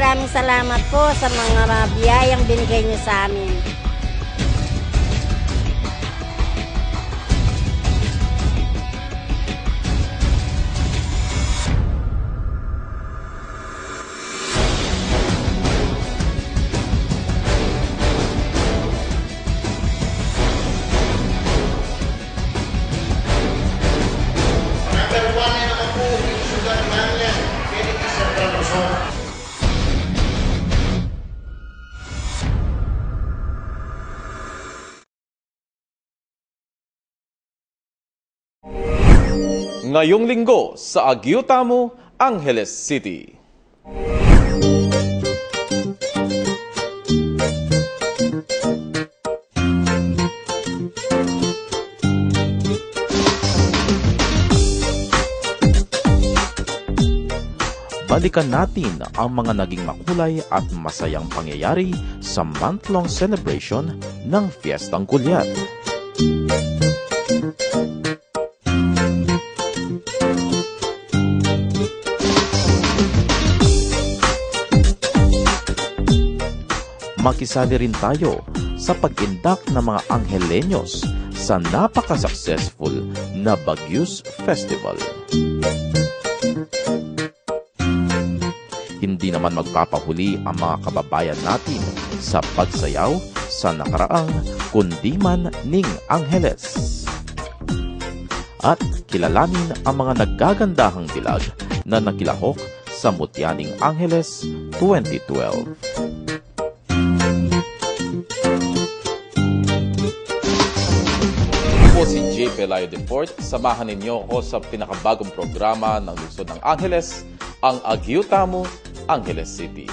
maraming salamat po sa mga biyayang binigay niyo sa amin. Ngayong linggo sa Aguiotamo, Angeles City. Balikan natin ang mga naging makulay at masayang pangyayari sa month-long celebration ng Fiestang Gulyat. Makisali rin tayo sa pag-indak ng mga Angelenyos sa napaka-successful na Baguios Festival. Hindi naman magpapahuli ang mga kababayan natin sa pagsayaw sa nakaraang Kundiman ning Angeles. At kilalanin ang mga naggagandahang dilag na nakilahok sa Mutyaning Angeles 2012. Po si J. Pelayo de Fort. Samahan ninyo ako sa pinakabagong programa ng lungsod ng Angeles, ang Aguiotamo, Angeles City.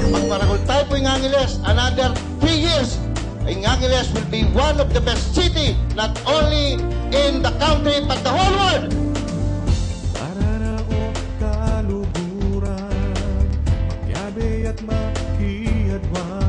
Magparagol tayo po yung Angeles. Another 3 years, yung Angeles will be one of the best city, not only in the country, but the whole world. Para na o kaluguran, magyabe at makiyadwan.